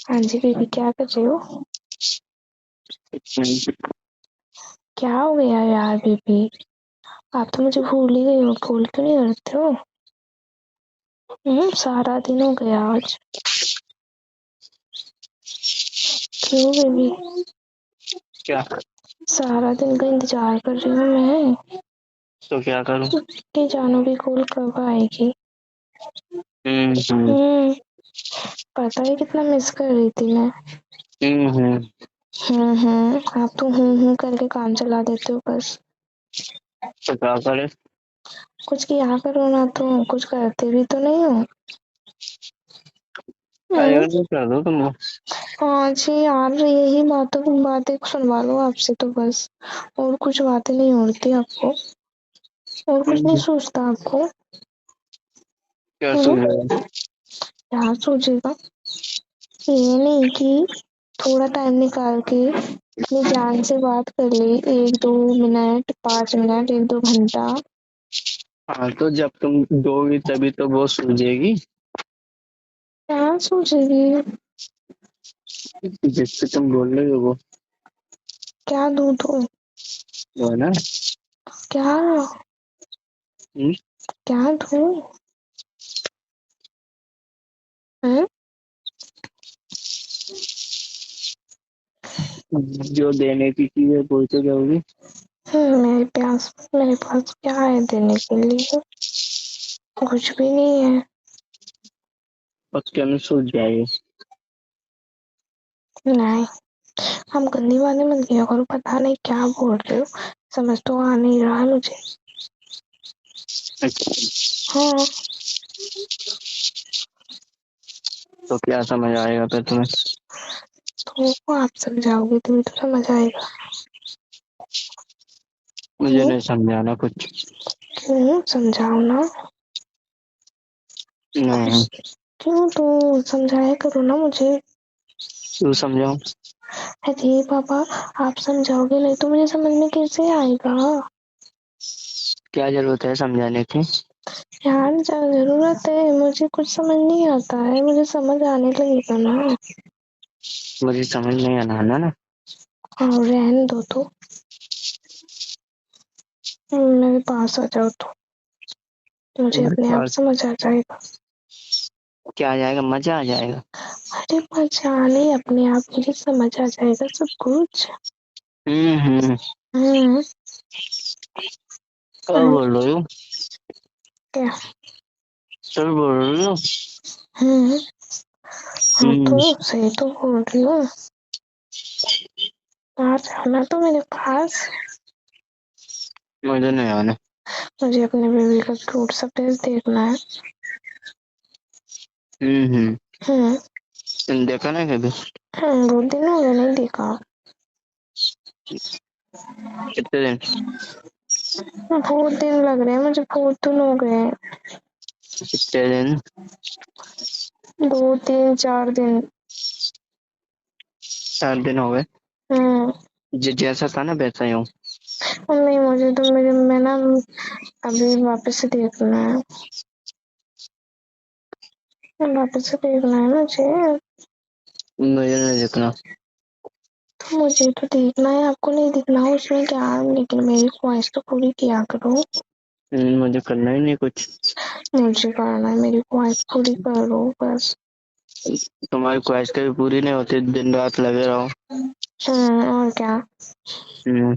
हाँ जी बेबी, क्या कर रहे हो? क्या हो गया यार बेबी? आप तो मुझे भूल ही गए हो, कॉल क्यों नहीं करते हो? सारा दिन हो गया आज। क्यों बेबी? क्या? सारा दिन का इंतजार कर रही हूँ मैं तो क्या करूं? कि जानू की कॉल कब आएगी। हम्म पता है कितना मिस कर रही थी मैं। आप तो करके काम चला देते हो बस। तो क्या करे? कुछ किया करो ना, तो कुछ करते भी तो नहीं हो। हम्म नहीं कर दो तुम। हाँ जी यार, यही बातें सुनवा लो आपसे तो बस। और कुछ बातें नहीं उड़ती आपको, और कुछ नहीं सोचता आपको। क्या हम्म सोच? क्या सोचेगा? ये नहीं कि थोड़ा टाइम निकाल के अपनी जान से बात कर ले, 1-2 मिनट, 5 मिनट, 1-2 घंटा। हाँ, तो जब तुम दोगी तभी तो वो सूझेगी क्या सोचेगी? जिससे तुम बोल रहे हो क्या दूं तो? वो है ना। क्या? हम्म, क्या दूं? हम्म जो देने की चीज है वो तो दोगी। मेरे पास क्या है देने के लिए? कुछ भी नहीं है। और क्या में सूझ जाएगी? नहीं, हम गंदी बातें मत किया करो, पता नहीं क्या बोल रहे हो। समझ तो आ नहीं रहा मुझे। हाँ, तो क्या समझ आएगा फिर तुम्हें? तो आप समझाओगे तभी तो समझ आएगा। मुझे क्यों? नहीं समझाना कुछ। क्यों समझाओ ना। आप नहीं। क्यों तो समझाया करो ना मुझे। तू समझाओ। अरे पापा, आप समझाओगे नहीं तो मुझे समझ में कैसे आएगा? क्या जरूरत है समझाने की? यार जरूरत है, मुझे कुछ समझ नहीं आता है, मुझे समझ आने लगेगा ना। मुझे समझ नहीं आना ना। और रहने दो तो। मेरे पास आ जाओ तो मुझे मेरे अपने आप पास समझ आ जाएगा। क्या आ जाएगा? मजा आ जाएगा। अरे मजा नहीं, अपने आप मुझे समझ आ जाएगा सब कुछ। हम्म। हम्म क्या बोल रही हो? क्या? सर बोल रही हो? हम्म हाँ हम्म। तो सही तो बोल रही हूँ। आ जाना तो मेरे पास। मुझे नहीं आना। मुझे अपने बेबी का क्यूट सा फेस देखना है। हम्म। हम्म तुम देखा ना कभी? बहुत दिन हो गए नहीं देखा। कितने दिन? बहुत दिन लग रहे हैं मुझे, बहुत दिन हो गए। कितने दिन? 2-3-4 दिन। 4 दिन हो गए। हम्म जैसा था ना वैसा ही हूँ। नहीं, मुझे तो मैं ना अभी वापस से देखना है। वापस से देखना है मुझे। मुझे नहीं देखना। तो मुझे तो देखना है, आपको नहीं दिखना है उसमें क्या है, लेकिन मेरी ख्वाहिश तो पूरी किया करो। मुझे करना ही नहीं कुछ। मुझे करना है, मेरी ख्वाहिश पूरी करो बस। तुम्हारी ख्वाहिश कभी पूरी नहीं होती, दिन रात लगे रहो। और क्या? हम्म,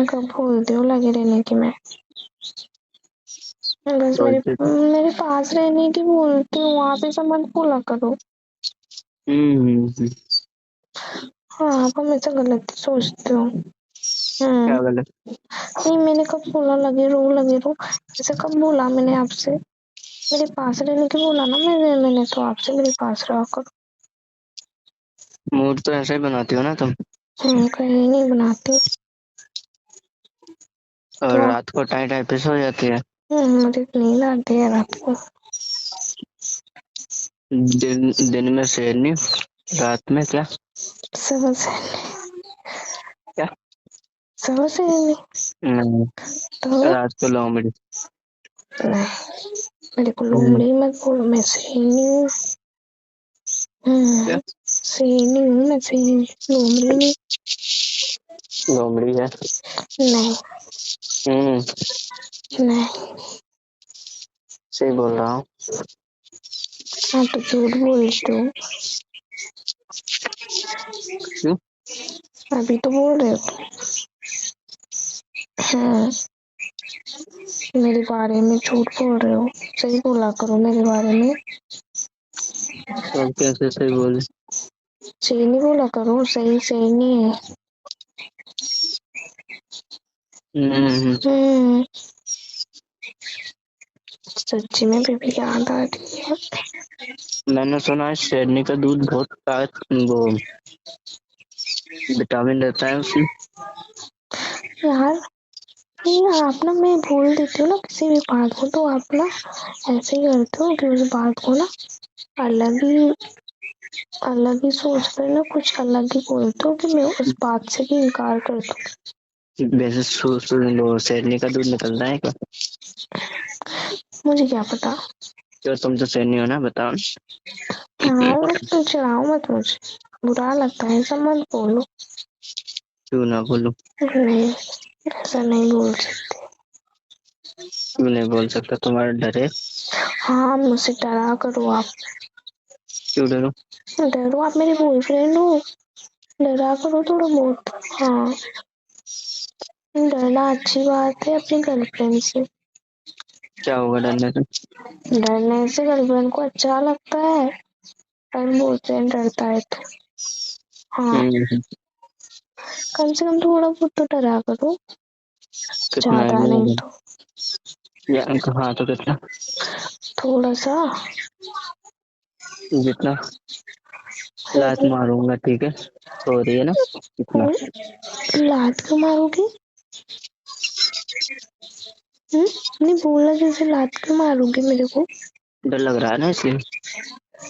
कब बोलते हो लगे रहने की मैं? बस मेरे बोलते थे। मेरे पास रहने की बोलती हूँ, वहाँ पे सब मत बोला करो। हम्म। हाँ, आप हमेशा गलत ही सोचते हो। क्या हम्म गलत? नहीं, मैंने कब बोला लगे रहो? ऐसे कब बोला मैंने आपसे? मेरे पास रहने की बोला ना मैंने तो आपसे मेरे पास रहा करो। मूड तो ऐसा ही बनाती हो ना तुम। कहीं नहीं बनाती। और क्या? रात को टाइम टाइम पे सो जाती है। मुझे नींद आती है रात को। दिन में शेर नहीं, रात में क्या? समझ नहीं। क्या? समझ नहीं। नहीं, तो रात को लोमड़ी। नहीं, मेरे को हम्म, लोमड़ी मत बोलो, मैं सही नहीं हूँ। क्या? सहेली हूँ मैं, सहेली लोमड़ी नहीं। लोमड़ी है? नहीं नहीं। सही बोल रहा हूँ। हाँ तो झूठ बोलते हो। क्यों? अभी तो बोल रहे हो। हाँ, मेरे बारे में झूठ बोल रहे हो, सही बोला करो मेरे बारे में। तो अब कैसे सही बोले? सही नहीं बोला करो, सही सही नहीं है। सच्ची में बेबी याद आ रही है। मैंने सुना है शेरनी का दूध बहुत वो विटामिन रहता है उसमें। यार ये आप ना, मैं बोल देती हूँ ना किसी भी बात को, तो आप ना ऐसे ही करते हो कि उस बात को ना अलग ही सोच कर ना कुछ अलग ही बोलते हो कि मैं उस बात से भी इनकार कर दूँ। वैसे शेरनी का दूध निकलता है क्या? मुझे क्या पता। तो तुम तो शेरनी हो ना, बताओ। यार तुम चिढ़ाओ मत मुझे, बुरा लगता है, ऐसा मत बोलो। क्यों ना बोलूं? नहीं, ऐसा नहीं बोल सकते। क्यों नहीं बोल सकता? तुम्हारा डर है? हाँ, मुझसे डरा करो आप। क्यों डरो? डरो, आप मेरे बॉयफ्रेंड हो, डरा करो थोड़ा बहुत। हाँ, डरना अच्छी बात है अपनी गर्लफ्रेंड से। क्या होगा डरने से? डरने से गर्लफ्रेंड को अच्छा लगता है, और बॉयफ्रेंड डरता है तो। हाँ, कम से कम थोड़ा बहुत तो डरा करो, कितना ज्यादा नहीं है? तो। या हाँ तो कितना? थोड़ा सा। जितना लात मारूंगा, ठीक है? सॉरी है ना? कितना? लात क्यों मारोगी? नहीं बोला जैसे लात क्यों मारोगी मेरे को? डर लग रहा है ना इसलिए।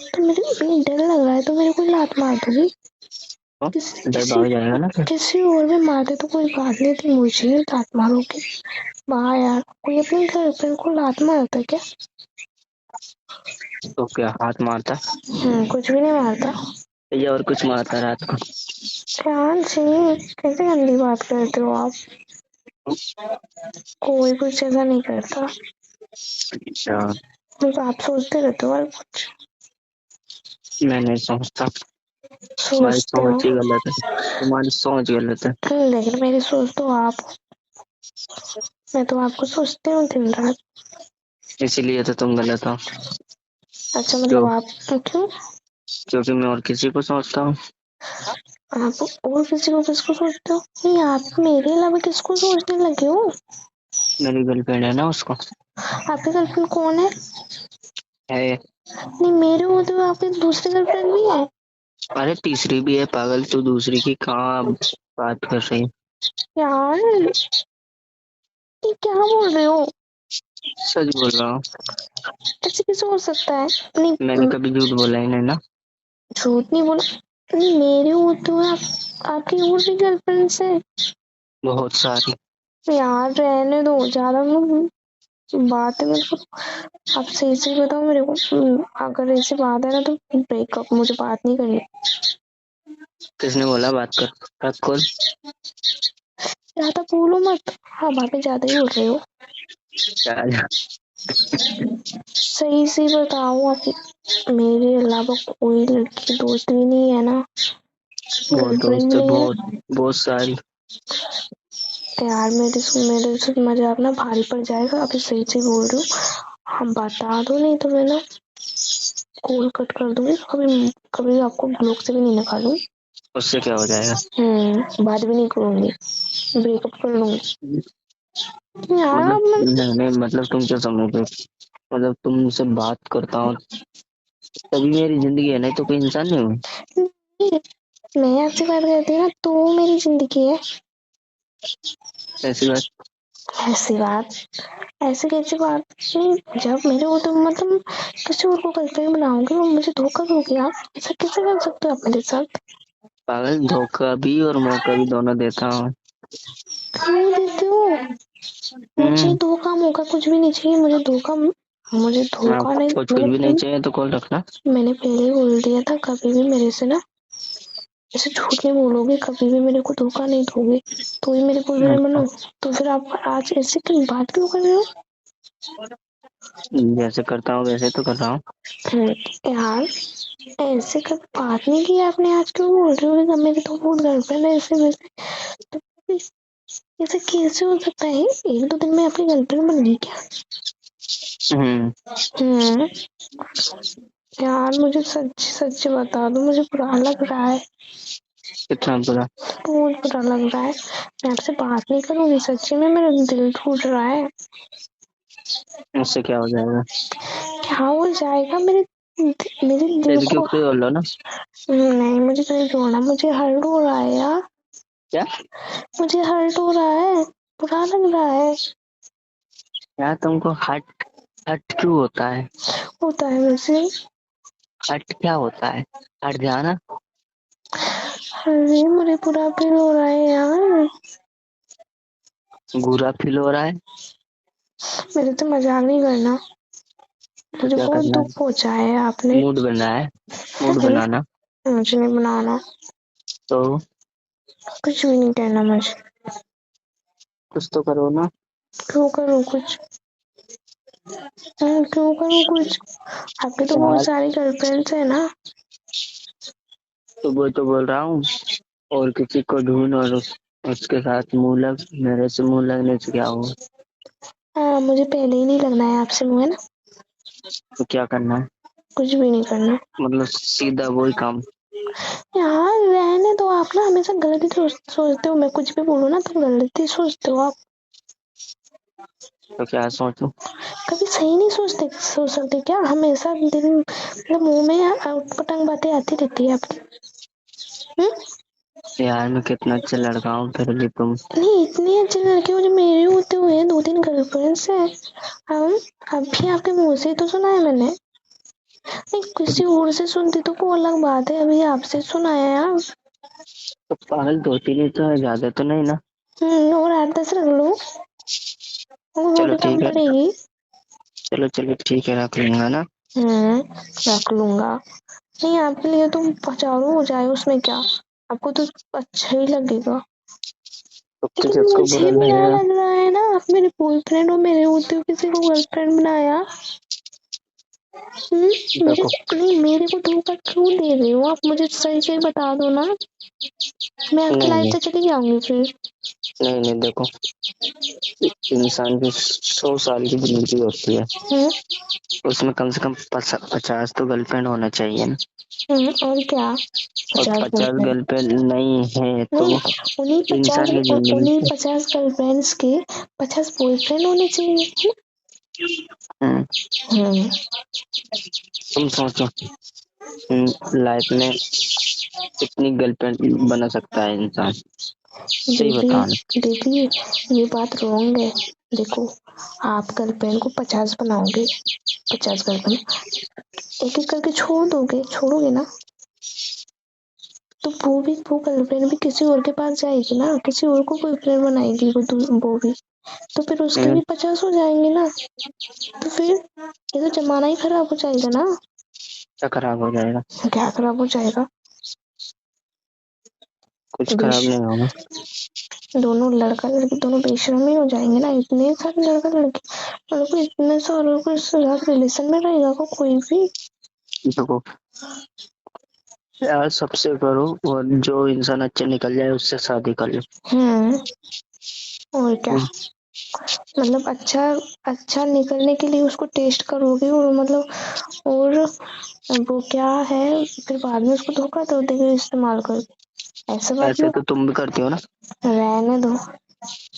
तो मेरे को डर लग रहा है तो मेरे को लात मार दूंगी। तो किसी डर किसी भाग जाएगा ना फिर। किसी और में मारते तो कोई बात नहीं थी, मुझे ही लात मारोगी? वाह यार, कोई अपनी गर्लफ्रेंड को लात मारता है क्या? तो क्या हाथ मारता? कुछ भी नहीं मारता। या और कुछ मारता रात को? ध्यान से, कैसे गंदी बात करते हो आप? कोई कुछ ऐसा नहीं करता। अच्छा, बस आप सोचते रहते हो और कुछ मैं नहीं समझता। तुम्हारी सोचते हो। सोच ही गलत है, तुम्हारी सोच गलत है। लेकिन मेरी सोच तो आप, मैं तो आपको सोचती हूँ दिन रात। इसीलिए तो तुम गलत हो। अच्छा मतलब क्यों? आप क्यों? क्योंकि मैं और किसी को सोचता हूँ। आप और किसी को किसको सोचते हो? नहीं, आप मेरे अलावा किसको सोचने लगे हो? मेरी गर्लफ्रेंड है ना, उसको। आपकी गर्लफ्रेंड कौन है? है। नहीं, मेरे होते हुए आपकी दूसरी गर्लफ्रेंड भी है? अरे तीसरी भी है पागल, तू दूसरी की कहाँ बात कर रही है? यार ये क्या बोल रहे हो? सच बोल रहा हूँ। ऐसे कैसे हो सकता है? मैंने नहीं, कभी झूठ बोला ही नहीं ना। झूठ नहीं बोला। नहीं, मेरे होते हुए आपकी और भी गर्लफ्रेंड है? बहुत सारी। यार रहने दो, ज्यादा बात है मेरे को। आप सही से बताओ मेरे को। अगर ऐसी बात है ना तो ब्रेकअप, मुझे बात नहीं करनी। किसने बोला बात कर? रख खोल। ज्यादा बोलो मत। हाँ, भाभी ज्यादा ही बोल रहे हो। क्या? सही से बताओ आप, मेरे अलावा कोई लड़की दोस्त भी नहीं है ना? बहुत गर्लफ्रेंड दोस्त भी है, नहीं है? बहुत सारी। यार मेरे से मजाक ना भारी पड़ जाएगा, अभी सही से बोल रही हूँ। हम बता दो, नहीं तो मैं ना कॉल कट कर दूंगी, कभी कभी आपको ब्लॉक से भी नहीं निकालूंगी। उससे क्या हो जाएगा? बात भी नहीं करूंगी, ब्रेकअप कर लूंगी। यार मतलब अब मैं, नहीं नहीं, मतलब तुम क्या समझ रहे हो? मतलब तुमसे बात करता हूँ तभी मेरी जिंदगी है, नहीं तो कोई इंसान नहीं हूँ। मैं आपसे बात करती हूँ ना तो मेरी जिंदगी है। ऐसी बात? ऐसी बात, ऐसी कैसी बात नहीं, जब मेरे को तो मतलब किसी और को गर्लफ्रेंड बनाओगे और मुझे धोखा दोगे आप? ऐसा कैसे कर सकते हो आप मेरे साथ? पागल, धोखा भी और मौका भी दोनों देता हूँ। क्यों देते हो? मुझे हम्म। धोखा मौका कुछ भी नहीं चाहिए, मुझे धोखा नहीं। कुछ भी नहीं चाहिए तो कॉल रखना। मैंने पहले ही बोल दिया था, कभी भी मेरे से ना ऐसे झूठ नहीं बोलोगे, कभी भी मेरे को धोखा नहीं दोगे, तो ही मेरे बॉयफ्रेंड बनो। तो फिर आप आज ऐसे क्यों बात क्यों कर रहे हो? जैसे करता हूँ वैसे तो कर रहा हूँ। यार ऐसे कभी बात नहीं की आपने, आज क्यों बोल रहे हो कि मेरी तो बहुत गर्लफ्रेंड है ऐसे वैसे? तो ऐसे कैसे हो सकता है? एक दो दिन में आपकी गर्लफ्रेंड बन गई क्या? हम्म यार मुझे सच सच बता दो, मुझे बुरा लग रहा है, कितना बुरा? बहुत बुरा लग रहा है। मैं आपसे बात नहीं करूंगी, सच्ची में मेरा दिल टूट रहा है। उससे क्या हो जाएगा? क्या हो जाएगा? मेरे दिल दिल के को। ऊपर बोल लो ना। नहीं, मुझे नहीं रोना, मुझे हर्ट हो रहा है यार, क्या? मुझे हर्ट हो रहा है, बुरा लग रहा है। यार तुमको हट हट क्यों होता है? होता है मुझे। हट क्या होता है? हट जाना। अरे मुझे बुरा फील हो रहा है यार। बुरा फील हो रहा है? मेरे से मजाक नहीं करना, तो मुझे क्या बहुत करना दुख है? पहुंचाया है आपने। मूड बना है? मूड बनाना। मुझे नहीं बनाना, तो कुछ भी नहीं करना मुझे। कुछ तो करो ना। क्यों करूँ कुछ? क्यों करूँ कुछ? आपके तो बहुत यार सारी गर्लफ्रेंड्स है ना। तो वो तो बोल रहा हूँ, और किसी को ढूंढ और उसके साथ मुंह लग। मेरे से मुंह लगने से क्या होगा? हाँ, मुझे पहले ही नहीं लगना है आपसे मुँह, है ना? तो क्या करना है? कुछ भी नहीं करना। मतलब सीधा वही काम। यार रहने दो, आप ना हमेशा गलत ही सोचते हो, मैं कुछ भी बोलूँ ना तो गलत ही सोचते हो आप। तो क्या सोचूं? कभी सही नहीं सोच सकते क्या? हमेशा दिल मतलब मुंह में अटपटांग बातें आती रहती है आपकी। यार मैं कितना अच्छा लड़का हूँ फिर भी तुम। नहीं, इतनी अच्छी लड़की हो जो मेरे होते हुए दो तीन गर्लफ्रेंड्स है। हम अभी आपके मुंह से तो सुना है मैंने, नहीं किसी और से सुनती तो कोई अलग बात है, अभी आपसे सुनाया यार। तो पागल दो तीन ही तो है, ज्यादा तो नहीं ना? और 8 10 रख लो, वो चलो भी कम ठीक है। पड़ेगी। चलो चलो ठीक है, रख लूंगा ना। रख लूंगा। नहीं, आपके लिए तो हजारों हो जाए, उसमें क्या, आपको तो अच्छा ही लगेगा। तो लेकिन किसको मुझे बुरा बुरा लगेगा? लग रहा है ना, आप मेरे बॉयफ्रेंड हो, मेरे होते हुए किसी को गर्लफ्रेंड बनाया। मेरे देखो नहीं, मेरे को धोखा क्यों दे रहे हो आप? मुझे सही सही बता दो ना, मैं आपकी नहीं लाइफ नहीं से चली जाऊंगी फिर। नहीं नहीं, देखो इंसान की 100 साल की जिंदगी होती है, हम्म उसमें कम से कम 50 तो गर्लफ्रेंड होना चाहिए ना। और क्या? और 50 50 बॉयफ्रेंड? गर्लफ्रेंड नहीं है तो नहीं, उन्हीं इंसान पचास की जिंदगी। उन्हीं 50 गर्लफ्रेंड्स के 50 बॉयफ्रेंड होने चाहिए। हम्म, हम्म तुम सोचो, लाइफ में कितनी गर्लफ्रेंड बना सकता है इंसान? सही बताना। देखिए, ये बात रॉन्ग है। देखो, आप गर्लफ्रेंड को 50 बनाओगे, 50 गर्लफ्रेंड एक एक करके छोड़ोगे ना, तो वो गर्लफ्रेंड भी किसी और के पास जाएगी ना, किसी और को बॉयफ्रेंड बनाएगी वो भी, तो फिर उसके हम्म, भी 50 हो जाएंगे ना। तो फिर ये तो जमाना ही खराब हो जाएगा ना। क्या खराब हो जाएगा? क्या खराब हो जाएगा? कुछ बेश खराब नहीं होगा। दोनों लड़का लड़की दोनों बेशर्म ही हो जाएंगे ना, इतने सारे लड़का लड़की और कोई इतने सारों के साथ रिलेशन में रहेगा कोई भी। देखो यार, सबसे करो और जो इंसान अच्छा निकल जाए उससे शादी कर लो। हम्म और क्या? हम्म, मतलब अच्छा अच्छा निकलने के लिए उसको टेस्ट करोगे, और मतलब और वो क्या है, फिर बाद में उसको धोखा दो देगे इस्तेमाल करके, ऐसा बात ऐसे नहीं। तो तुम भी करती हो ना। रहने दो।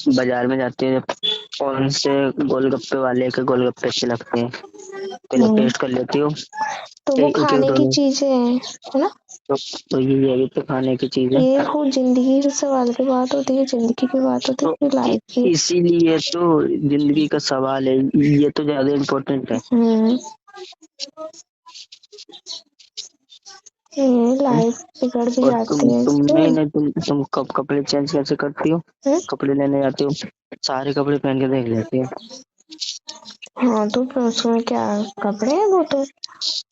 बाजार में जाती है, कौन से गोलगप्पे वाले के गोलगप्पे अच्छे लगते हैं, पहले हम्म टेस्ट कर लेती हो। तो वो एक एक खाने की दोनों। चीजें हैं, है ना? तो ये भी तो खाने की चीज है। ये वो जिंदगी के सवाल की बात होती है, जिंदगी की बात होती तो है, लाइफ की। इसीलिए तो जिंदगी का सवाल है, ये तो ज्यादा इम्पोर्टेंट है। हम्म ये हम्म, लाइफ बिगड़ भी और जाती है तुम इससे। नहीं नहीं, तुम कब कपड़े चेंज कैसे करती हो? हम्म? कपड़े लेने जाती हो, सारे कपड़े पहन के देख लेती हो। हाँ तो फिर उसमें क्या कपड़े हैं वो तो।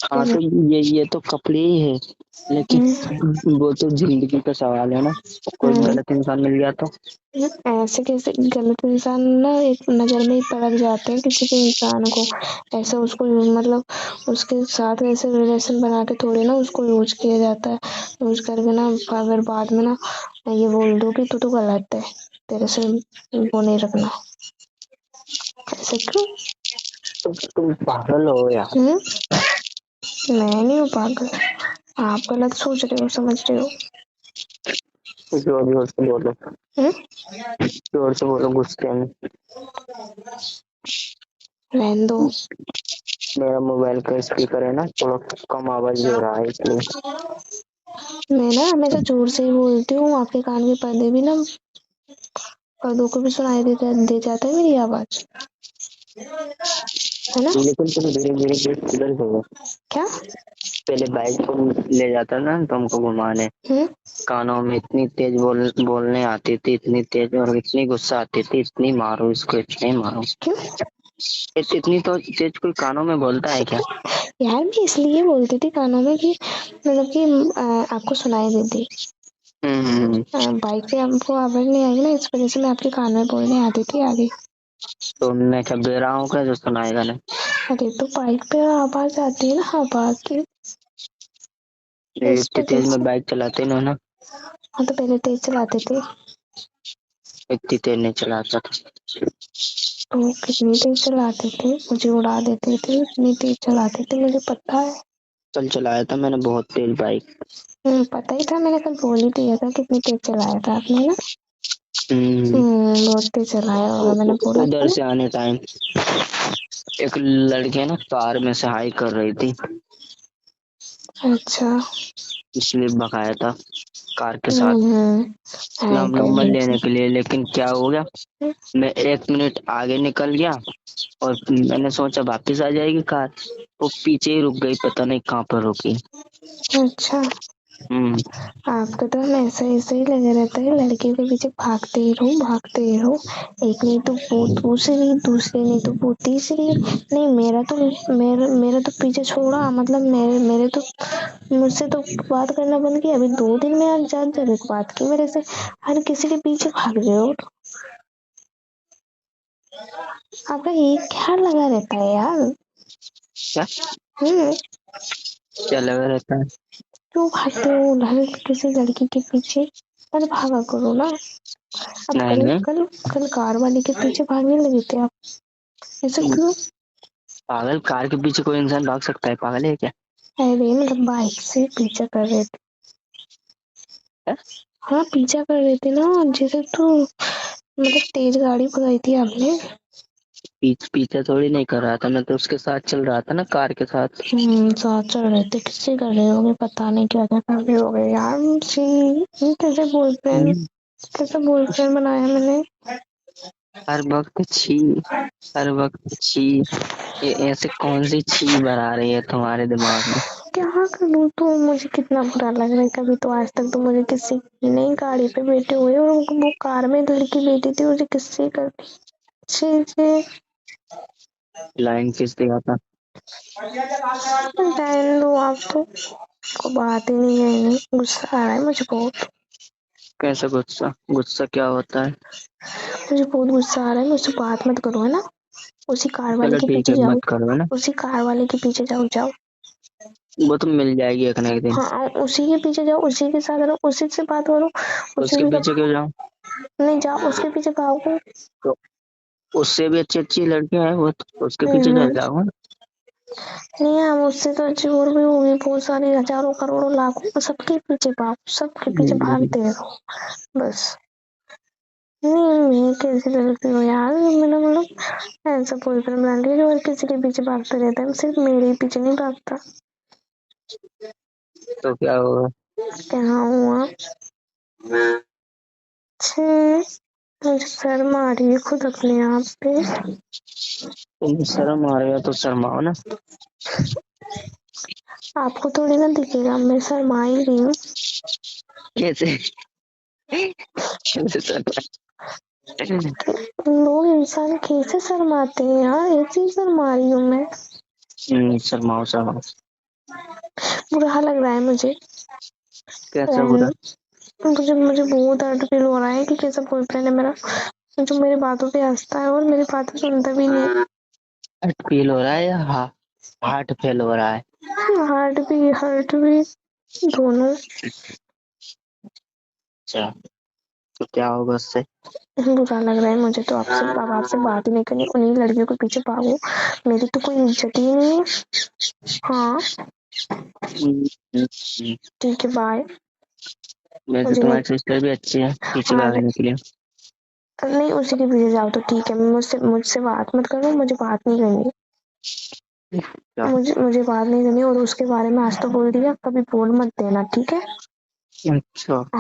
हाँ तो ये तो कपड़े ही है, लेकिन वो तो जिंदगी का सवाल है ना, कोई गलत इंसान मिल गया तो। ऐसे कैसे गलत इंसान ना एक नजर में ही परख जाते हैं किसी के इंसान को। ऐसे उसको मतलब उसके साथ ऐसे रिलेशन बना के थोड़ी ना उसको यूज किया जाता है। यूज करके ना अगर बाद में ना ये बोल दो कि तू तो गलत है, तेरे से वो नहीं रखना। ऐसे क्यों? तुम पागल हो यार। मैं नहीं हूँ पागल, आप गलत सोच रहे हो, समझ रहे हो। जोर से बोलो, जोर से बोलो, गुस्से में। रहने दो। मेरा मोबाइल का स्पीकर है ना थोड़ा कम आवाज दे रहा है इसलिए। मैं ना हमेशा जोर से ही बोलती हूँ, आपके कान के पर्दे भी ना पर्दों को भी सुनाई दे जाता है मेरी आवाज, है ना। लेकिन तुम धीरे धीरे किधर हो? क्या? पहले बाइक को ले जाता ना तुमको घुमाने, कानों में इतनी तेज बोलने आती थी, इतनी तेज, और इतनी गुस्सा आती थी, इतनी मारो इसको, इतनी मारो। क्यों? इतनी तो तेज कोई कानों में बोलता है क्या? यार मैं इसलिए बोलती थी कानों में कि मतलब कि आपको सुनाई देती। बाइक पे आपको आवाज नहीं आएगी ना, इस वजह से मैं आपके कान में बोलने आती थी आगे। तो मैं क्या बेरा हूँ क्या जो सुनाएगा नहीं? अरे तो बाइक पे आवाज आती है ना हवा की, इस इतनी वजह तेज में से। बाइक चलाते ना ना। हाँ तो पहले तेज चलाते थे। इतनी तेज नहीं चलाता था। तो कितनी तेज चलाते थे, मुझे उड़ा देते थे, इतनी तेज चलाते थे मुझे पता है। कल चलाया था मैंने बहुत तेज बाइक। पता ही था, मैंने कल बोल ही दिया था कितनी तेज चलाया था आपने ना। बहुत तेज चलाया होगा, मैंने बोला था उधर ना। से आने टाइम एक लड़की ना कार में से हाई कर रही थी, अच्छा। इसलिए भगाया था कार के साथ नंबर लेने के लिए। लेकिन क्या हो गया, मैं 1 मिनट आगे निकल गया और मैंने सोचा वापस आ जाएगी कार, वो पीछे ही रुक गई, पता नहीं कहाँ पर रुकी। अच्छा। आपको तो हमेशा ऐसे ही लगे रहता है, लड़कियों के पीछे भागते ही रहो। एक नहीं तो वो दूसरी, दूसरी नहीं तो वो तीसरी। नहीं मेरा तो पीछे छोड़ा, मतलब मेरे तो मुझसे तो बात करना बंद किया। अभी 2 दिन में आप ज्यादा बात की मेरे से, हर किसी के पीछे भाग रहे हो। आपका ये क्या लगा रहता है यार? क्या क्या लगा रहता है? क्यों भागते हो हर किसी लड़की के पीछे? मत भागा करो ना। अब नहीं नहीं, कल कार वाले के पीछे भागने लगे थे आप, ऐसा क्यों? पागल, कार के पीछे कोई इंसान भाग सकता है? पागल है क्या? अरे मतलब बाइक से पीछा कर रहे थे। है? हाँ पीछा कर रहे थे ना, जैसे तो मतलब तेज गाड़ी भगाई थी आपने। पीछे थोड़ी नहीं कर रहा था, मैं तो उसके साथ चल रहा था ना, कार के साथ। साथ चल रहे थे, किससे कर रहे होगे, पता नहीं क्या क्या कर रहे होगे यार। कैसे बॉयफ्रेंड बनाया मैंने? हर वक्त छी, हर वक्त छी। ये ऐसे कौन सी छी भरा रही है तुम्हारे दिमाग में? क्या करूँ तो मुझे कितना बुरा लग रहा है। कभी तो आज तक तो मुझे किसी की नहीं, गाड़ी पे बैठे हुए और वो कार में लड़की बैठी थी, मुझे किससे करती। छी छी। लाइन किस दिया था? जान लो आप तो, को बात ही नहीं है। नहीं गुस्सा आ रहा है मुझे बहुत, कैसा गुस्सा? गुस्सा क्या होता है? मुझे बहुत गुस्सा आ रहा है। मुझसे बात मत करो, है ना। उसी कार वाले चलो के ठीक पीछे है, जाओ, मत करो, है ना। उसी कार वाले के पीछे जाओ। वो तो मिल जाएगी एक ना एक दिन। हाँ उसी के पीछे जाओ, उसी के साथ रहो, उसी से बात करो, उसी उसके के पीछे क्यों जाऊं? नहीं जाओ, उसके पीछे भागो। तो उससे भी अच्छी अच्छी लड़कियां हैं, वो तो उसके पीछे चल हम्म, जाऊंगा। नहीं है मुझसे तो अच्छी और भी होगी, बहुत सारी, हजारों करोड़ों लाखों, सबके पीछे भागो, सबके पीछे भागते रहो बस। नहीं मैं कैसी लड़की हूँ यार, मेरा मतलब ऐसा बॉयफ्रेंड बना लिया जो हर किसी के पीछे भागता रहता है, सिर्फ मेरे ही पीछे नहीं भागता। तो क्या होगा? क्या हुआ? छी, मुझे शर्म आ रही है खुद अपने आप पे। तुम शर्म आ रही हो तो शर्माओ ना। आपको थोड़ी ना दिखेगा, मैं शर्मा ही रही हूँ। कैसे? कैसे शर्मा? लोग इंसान कैसे शर्माते हैं यार, ऐसी शर्मा रही हूँ मैं। शर्माओ शर्माओ। बुरा लग रहा है मुझे। कैसा बुरा? मुझे मुझे बहुत दर्द फील हो रहा है कि कैसा बॉयफ्रेंड है मेरा, जो मेरी बातों पे हंसता है और मेरी बातें सुनता भी नहीं। हार्ट फील हो रहा है या हार्ट फेल हो रहा है? हर्ट भी दोनों। अच्छा, तो क्या होगा उससे? बुरा लग रहा है मुझे तो आपसे, अब आपसे बात ही नहीं करनी, उन्हीं लड़कियों के पीछे भागो, मेरी तो कोई इज्जत ही नहीं है। हाँ ठीक है, बाय। वैसे मुझे नहीं, तुम्हारी सिस्टर भी अच्छी है पीछे हाँ भागने के लिए। नहीं, उसी के पीछे जाओ तो ठीक है, मुझसे मुझसे बात मत करो, मुझे बात नहीं करनी। क्या? मुझे बात नहीं करनी, और उसके बारे में आज तो बोल दिया, कभी बोल मत देना, ठीक है? अच्छा।